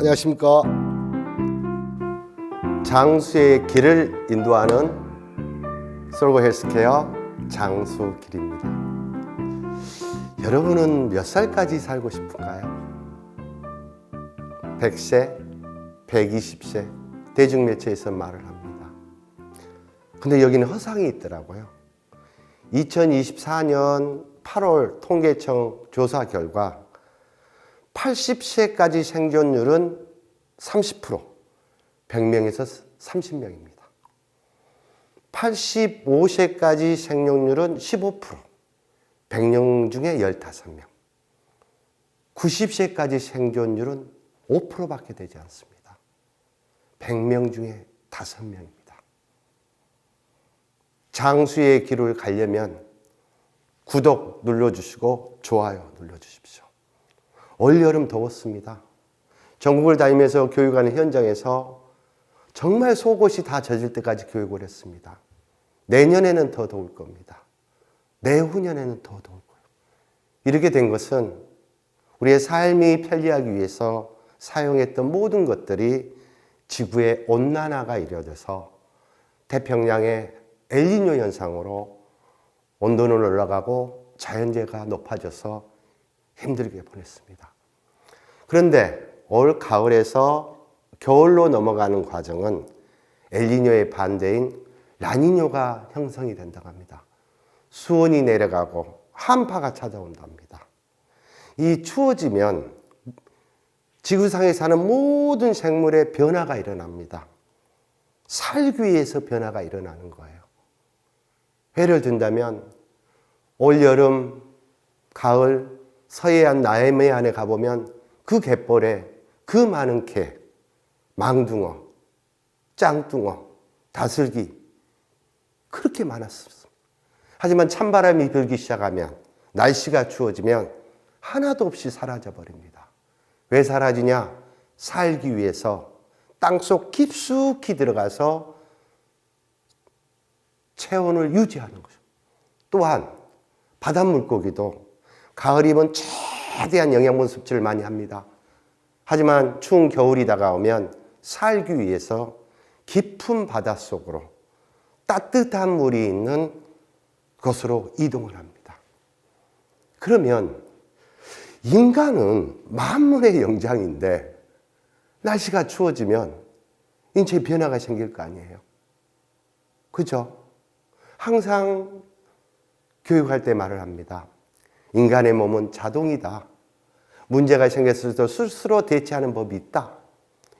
안녕하십니까. 장수의 길을 인도하는 솔고 헬스케어 장수길입니다. 여러분은 몇 살까지 살고 싶은가요? 100세, 120세 대중매체에서 말을 합니다. 근데 여기는 허상이 있더라고요. 2024년 8월 통계청 조사 결과 80세까지 생존율은 30%, 100명에서 30명입니다. 85세까지 생존율은 15%, 100명 중에 15명. 90세까지 생존율은 5%밖에 되지 않습니다. 100명 중에 5명입니다. 장수의 길을 가려면 구독 눌러주시고 좋아요 눌러주십시오. 올여름 더웠습니다. 전국을 다니면서 교육하는 현장에서 정말 속옷이 다 젖을 때까지 교육을 했습니다. 내년에는 더 더울 겁니다. 내후년에는 더 더울 거예요. 이렇게 된 것은 우리의 삶이 편리하기 위해서 사용했던 모든 것들이 지구의 온난화가 이루어져서 태평양의 엘니뇨 현상으로 온도는 올라가고 자연재해가 높아져서 힘들게 보냈습니다. 그런데 올 가을에서 겨울로 넘어가는 과정은 엘니뇨의 반대인 라니뇨가 형성이 된다고 합니다. 수온이 내려가고 한파가 찾아온답니다. 이 추워지면 지구상에 사는 모든 생물의 변화가 일어납니다. 살기 위해서 변화가 일어나는 거예요. 예를 든다면 올여름, 가을, 서해안, 남해안에 가보면 그 갯벌에 그 많은 개, 망둥어, 짱뚱어, 다슬기 그렇게 많았습니다. 하지만 찬바람이 불기 시작하면 날씨가 추워지면 하나도 없이 사라져 버립니다. 왜 사라지냐? 살기 위해서 땅속 깊숙이 들어가서 체온을 유지하는 거죠. 또한 바닷물고기도 가을이면 최대한 영양분 섭취를 많이 합니다. 하지만 추운 겨울이 다가오면 살기 위해서 깊은 바닷속으로 따뜻한 물이 있는 곳으로 이동을 합니다. 그러면 인간은 만물의 영장인데 날씨가 추워지면 인체에 변화가 생길 거 아니에요. 그죠? 항상 교육할 때 말을 합니다. 인간의 몸은 자동이다. 문제가 생겼을 때 스스로 대처하는 법이 있다.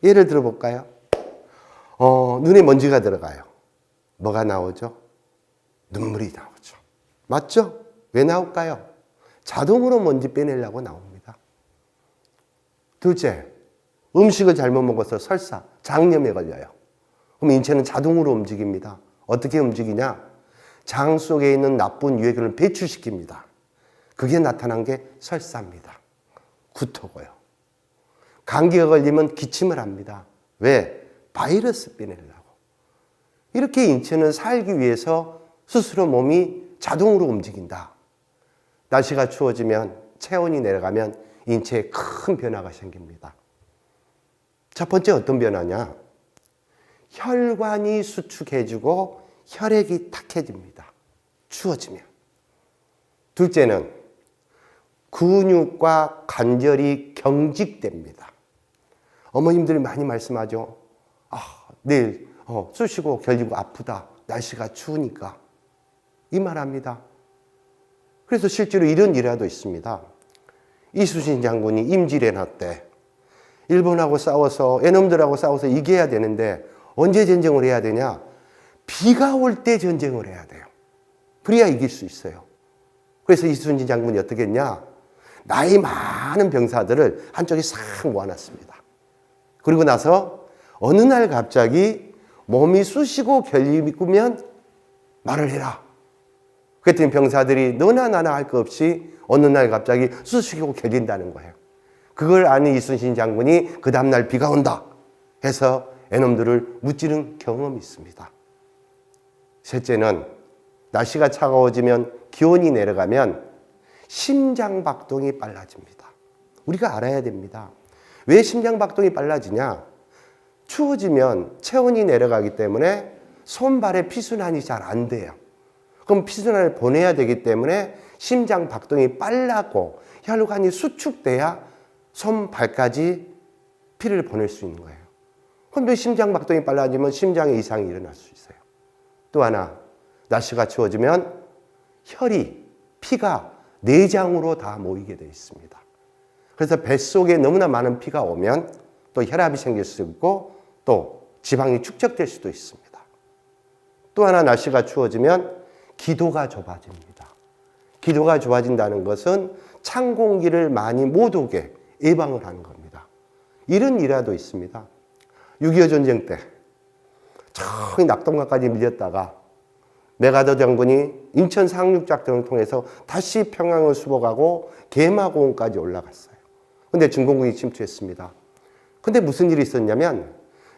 예를 들어 볼까요? 눈에 먼지가 들어가요. 뭐가 나오죠? 눈물이 나오죠. 맞죠? 왜 나올까요? 자동으로 먼지 빼내려고 나옵니다. 둘째, 음식을 잘못 먹어서 설사, 장염에 걸려요. 그럼 인체는 자동으로 움직입니다. 어떻게 움직이냐? 장 속에 있는 나쁜 유해균을 배출시킵니다. 그게 나타난 게 설사입니다. 구토고요. 감기가 걸리면 기침을 합니다. 왜? 바이러스 빼내려고. 이렇게 인체는 살기 위해서 스스로 몸이 자동으로 움직인다. 날씨가 추워지면 체온이 내려가면 인체에 큰 변화가 생깁니다. 첫 번째 어떤 변화냐? 혈관이 수축해지고 혈액이 탁해집니다. 추워지면. 둘째는 근육과 관절이 경직됩니다. 어머님들이 많이 말씀하죠. 내일 쑤시고 결리고 아프다. 날씨가 추우니까. 이 말합니다. 그래서 실제로 이런 일화도 있습니다. 이순신 장군이 임진왜란 때 일본하고 싸워서 애놈들하고 싸워서 이겨야 되는데 언제 전쟁을 해야 되냐? 비가 올 때 전쟁을 해야 돼요. 그래야 이길 수 있어요. 그래서 이순신 장군이 어떻게 했냐? 나이 많은 병사들을 한쪽에 싹 모아놨습니다. 그리고 나서 어느 날 갑자기 몸이 쑤시고 결리면 말을 해라. 그랬더니 병사들이 너나 나나 할 거 없이 어느 날 갑자기 쑤시고 결린다는 거예요. 그걸 아는 이순신 장군이 그 다음날 비가 온다 해서 애놈들을 무찌른 경험이 있습니다. 셋째는 날씨가 차가워지면 기온이 내려가면 심장박동이 빨라집니다. 우리가 알아야 됩니다. 왜 심장박동이 빨라지냐? 추워지면 체온이 내려가기 때문에 손발의 피순환이 잘 안 돼요. 그럼 피순환을 보내야 되기 때문에 심장박동이 빨라고 혈관이 수축돼야 손발까지 피를 보낼 수 있는 거예요. 그런데 심장박동이 빨라지면 심장에 이상이 일어날 수 있어요. 또 하나, 날씨가 추워지면 혈이, 피가 내장으로 다 모이게 되어 있습니다. 그래서 뱃속에 너무나 많은 피가 오면 또 혈압이 생길 수 있고 또 지방이 축적될 수도 있습니다. 또 하나, 날씨가 추워지면 기도가 좁아집니다. 기도가 좁아진다는 것은 찬 공기를 많이 못 오게 예방을 하는 겁니다. 이런 일화도 있습니다. 6.25 전쟁 때 저기 낙동강까지 밀렸다가 메가더 장군이 인천 상륙작전을 통해서 다시 평양을 수복하고 개마고원까지 올라갔어요. 근데 중공군이 침투했습니다. 근데 무슨 일이 있었냐면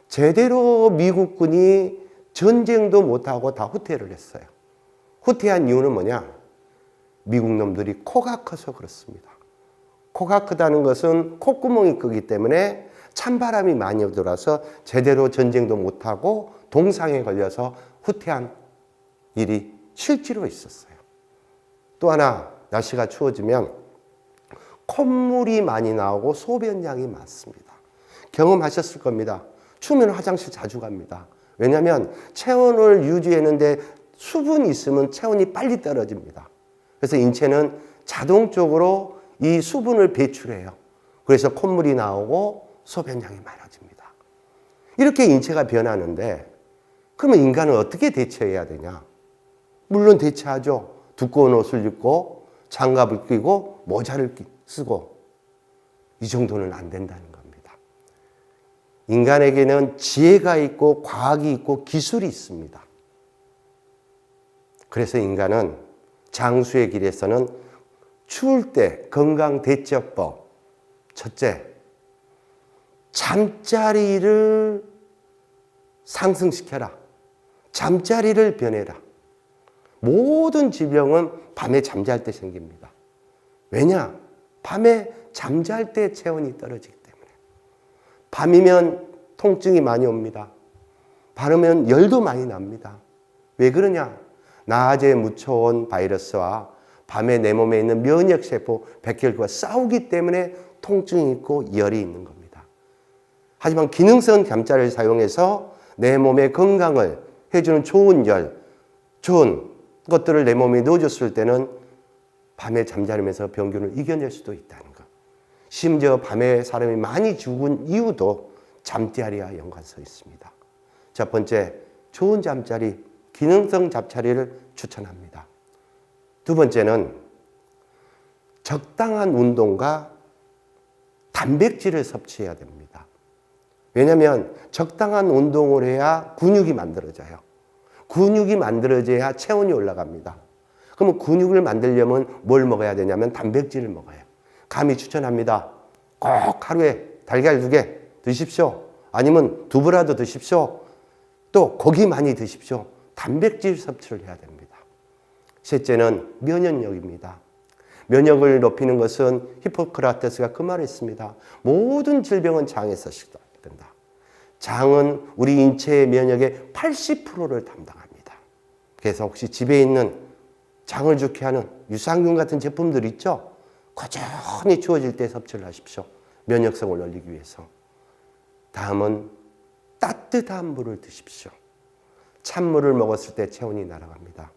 제대로 미국군이 전쟁도 못하고 다 후퇴를 했어요. 후퇴한 이유는 뭐냐? 미국 놈들이 코가 커서 그렇습니다. 코가 크다는 것은 콧구멍이 크기 때문에 찬바람이 많이 들어와서 제대로 전쟁도 못하고 동상에 걸려서 후퇴한 일이 실제로 있었어요. 또 하나, 날씨가 추워지면 콧물이 많이 나오고 소변량이 많습니다. 경험하셨을 겁니다. 추우면 화장실 자주 갑니다. 왜냐하면 체온을 유지하는데 수분이 있으면 체온이 빨리 떨어집니다. 그래서 인체는 자동적으로 이 수분을 배출해요. 그래서 콧물이 나오고 소변량이 많아집니다. 이렇게 인체가 변하는데 그러면 인간은 어떻게 대처해야 되냐? 물론 대처하죠. 두꺼운 옷을 입고 장갑을 끼고 모자를 쓰고 이 정도는 안 된다는 겁니다. 인간에게는 지혜가 있고 과학이 있고 기술이 있습니다. 그래서 인간은 장수의 길에서는 추울 때 건강대처법, 첫째, 잠자리를 상승시켜라. 잠자리를 변해라. 모든 질병은 밤에 잠잘 때 생깁니다. 왜냐? 밤에 잠잘 때 체온이 떨어지기 때문에. 밤이면 통증이 많이 옵니다. 밤이면 열도 많이 납니다. 왜 그러냐? 낮에 묻혀온 바이러스와 밤에 내 몸에 있는 면역세포, 백혈구가 싸우기 때문에 통증이 있고 열이 있는 겁니다. 하지만 기능성 잠자리를 사용해서 내 몸의 건강을 해주는 좋은 열, 좋은 것들을 내 몸에 넣어줬을 때는 밤에 잠자면서 병균을 이겨낼 수도 있다는 것. 심지어 밤에 사람이 많이 죽은 이유도 잠자리와 연관성 있습니다. 첫 번째, 좋은 잠자리, 기능성 잠자리를 추천합니다. 두 번째는 적당한 운동과 단백질을 섭취해야 됩니다. 왜냐하면 적당한 운동을 해야 근육이 만들어져요. 근육이 만들어져야 체온이 올라갑니다. 그러면 근육을 만들려면 뭘 먹어야 되냐면 단백질을 먹어요. 감히 추천합니다. 꼭 하루에 달걀 2개 드십시오. 아니면 두부라도 드십시오. 또 고기 많이 드십시오. 단백질 섭취를 해야 됩니다. 셋째는 면역력입니다. 면역을 높이는 것은 히포크라테스가 그 말을 했습니다. 모든 질병은 장에서 시작된다. 장은 우리 인체의 면역의 80%를 담당합니다. 그래서 혹시 집에 있는 장을 좋게 하는 유산균 같은 제품들 있죠? 꾸준히 추워질 때 섭취를 하십시오. 면역성을 올리기 위해서. 다음은 따뜻한 물을 드십시오. 찬물을 먹었을 때 체온이 날아갑니다.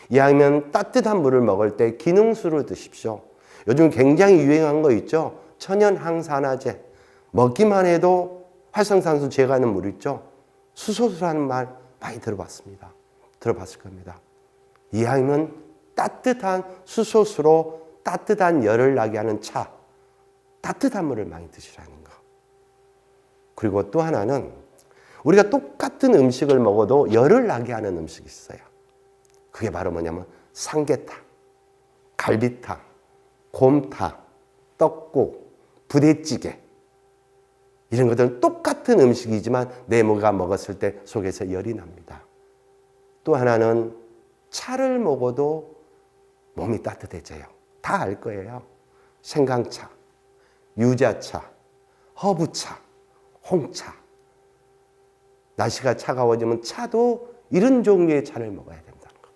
이왕이면 따뜻한 물을 먹을 때 기능수를 드십시오. 요즘 굉장히 유행한 거 있죠? 천연 항산화제. 먹기만 해도 활성산소 제거하는 물 있죠? 수소수라는 말 많이 들어봤습니다. 들어봤을 겁니다. 이왕이면 따뜻한 수소수로 따뜻한 열을 나게 하는 차, 따뜻한 물을 많이 드시라는 거. 그리고 또 하나는 우리가 똑같은 음식을 먹어도 열을 나게 하는 음식이 있어요. 그게 바로 뭐냐면 삼계탕, 갈비탕, 곰탕, 떡국, 부대찌개 이런 것들은 똑같은 음식이지만 내가 먹었을 때 속에서 열이 납니다. 또 하나는 차를 먹어도 몸이 따뜻해져요. 다 알 거예요. 생강차, 유자차, 허브차, 홍차. 날씨가 차가워지면 차도 이런 종류의 차를 먹어야 된다는 것.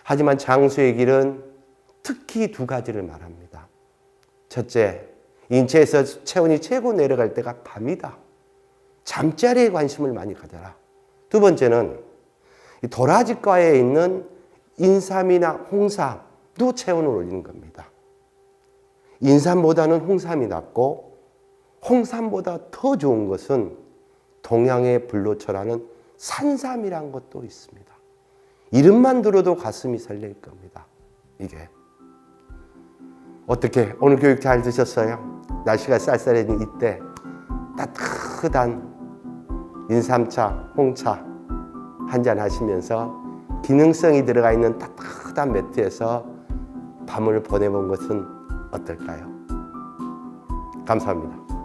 하지만 장수의 길은 특히 두 가지를 말합니다. 첫째, 인체에서 체온이 최고 내려갈 때가 밤이다. 잠자리에 관심을 많이 가져라. 두 번째는 도라지과에 있는 인삼이나 홍삼도 체온을 올리는 겁니다. 인삼보다는 홍삼이 낫고 홍삼보다 더 좋은 것은 동양의 불로초라는 산삼이란 것도 있습니다. 이름만 들어도 가슴이 설렐 겁니다. 이게 어떻게 오늘 교육 잘 드셨어요? 날씨가 쌀쌀해진 이때 따뜻한 인삼차, 홍차 한잔 하시면서 기능성이 들어가 있는 따뜻한 매트에서 밤을 보내본 것은 어떨까요? 감사합니다.